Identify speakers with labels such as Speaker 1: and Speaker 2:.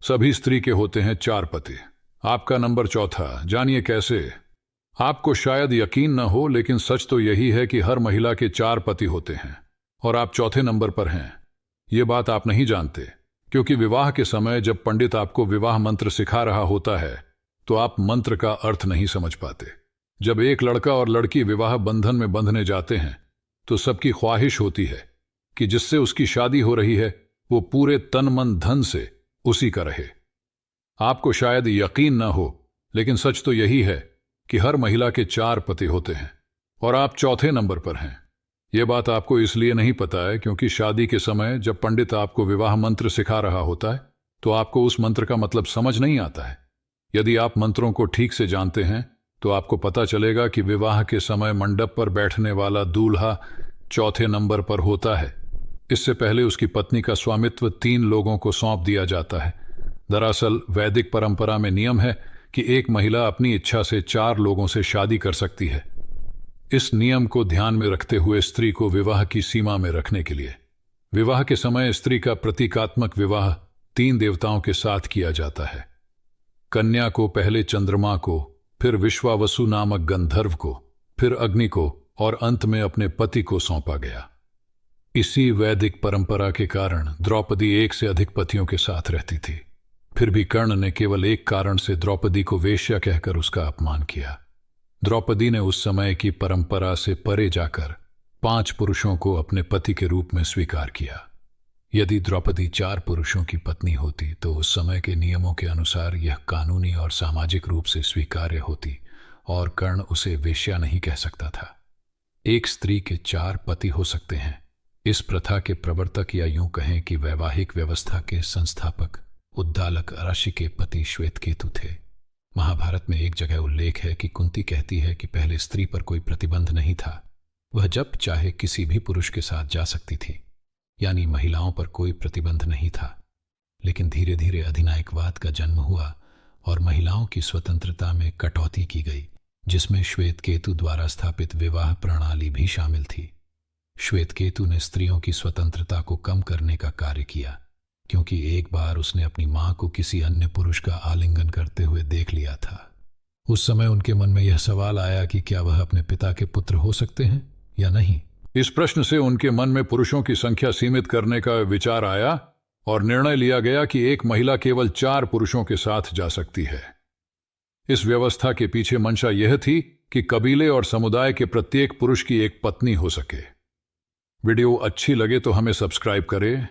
Speaker 1: सभी स्त्री के होते हैं 4 पति। आपका नंबर चौथा, जानिए कैसे। आपको शायद यकीन न हो, लेकिन सच तो यही है कि हर महिला के 4 पति होते हैं और आप चौथे नंबर पर हैं। ये बात आप नहीं जानते, क्योंकि विवाह के समय जब पंडित आपको विवाह मंत्र सिखा रहा होता है तो आप मंत्र का अर्थ नहीं समझ पाते। जब एक लड़का और लड़की विवाह बंधन में बंधने जाते हैं तो सबकी ख्वाहिश होती है कि जिससे उसकी शादी हो रही है वो पूरे तन मन धन से उसी का रहे। आपको शायद यकीन ना हो, लेकिन सच तो यही है कि हर महिला के 4 पति होते हैं और आप चौथे नंबर पर हैं। यह बात आपको इसलिए नहीं पता है क्योंकि शादी के समय जब पंडित आपको विवाह मंत्र सिखा रहा होता है तो आपको उस मंत्र का मतलब समझ नहीं आता है। यदि आप मंत्रों को ठीक से जानते हैं तो आपको पता चलेगा कि विवाह के समय मंडप पर बैठने वाला दूल्हा चौथे नंबर पर होता है। इससे पहले उसकी पत्नी का स्वामित्व 3 लोगों को सौंप दिया जाता है। दरअसल वैदिक परंपरा में नियम है कि एक महिला अपनी इच्छा से 4 लोगों से शादी कर सकती है। इस नियम को ध्यान में रखते हुए स्त्री को विवाह की सीमा में रखने के लिए विवाह के समय स्त्री का प्रतीकात्मक विवाह 3 देवताओं के साथ किया जाता है। कन्या को पहले चंद्रमा को, फिर विश्वावसु नामक गंधर्व को, फिर अग्नि को और अंत में अपने पति को सौंपा गया। इसी वैदिक परंपरा के कारण द्रौपदी 1 से अधिक पतियों के साथ रहती थी। फिर भी कर्ण ने केवल एक कारण से द्रौपदी को वेश्या कहकर उसका अपमान किया। द्रौपदी ने उस समय की परंपरा से परे जाकर 5 पुरुषों को अपने पति के रूप में स्वीकार किया। यदि द्रौपदी 4 पुरुषों की पत्नी होती तो उस समय के नियमों के अनुसार यह कानूनी और सामाजिक रूप से स्वीकार्य होती और कर्ण उसे वेश्या नहीं कह सकता था। एक स्त्री के 4 पति हो सकते हैं। इस प्रथा के प्रवर्तक, या यूं कहें कि वैवाहिक व्यवस्था के संस्थापक, उद्दालक ऋषि के पति श्वेतकेतु थे। महाभारत में एक जगह उल्लेख है कि कुंती कहती है कि पहले स्त्री पर कोई प्रतिबंध नहीं था, वह जब चाहे किसी भी पुरुष के साथ जा सकती थी, यानी महिलाओं पर कोई प्रतिबंध नहीं था। लेकिन धीरे धीरे अधिनायकवाद का जन्म हुआ और महिलाओं की स्वतंत्रता में कटौती की गई, जिसमें श्वेतकेतु द्वारा स्थापित विवाह प्रणाली भी शामिल थी। श्वेतकेतु ने स्त्रियों की स्वतंत्रता को कम करने का कार्य किया, क्योंकि एक बार उसने अपनी मां को किसी अन्य पुरुष का आलिंगन करते हुए देख लिया था। उस समय उनके मन में यह सवाल आया कि क्या वह अपने पिता के पुत्र हो सकते हैं या नहीं। इस प्रश्न से उनके मन में पुरुषों की संख्या सीमित करने का विचार आया और निर्णय लिया गया कि एक महिला केवल 4 पुरुषों के साथ जा सकती है। इस व्यवस्था के पीछे मंशा यह थी कि कबीले और समुदाय के प्रत्येक पुरुष की एक पत्नी हो सके। वीडियो अच्छी लगे तो हमें सब्सक्राइब करें।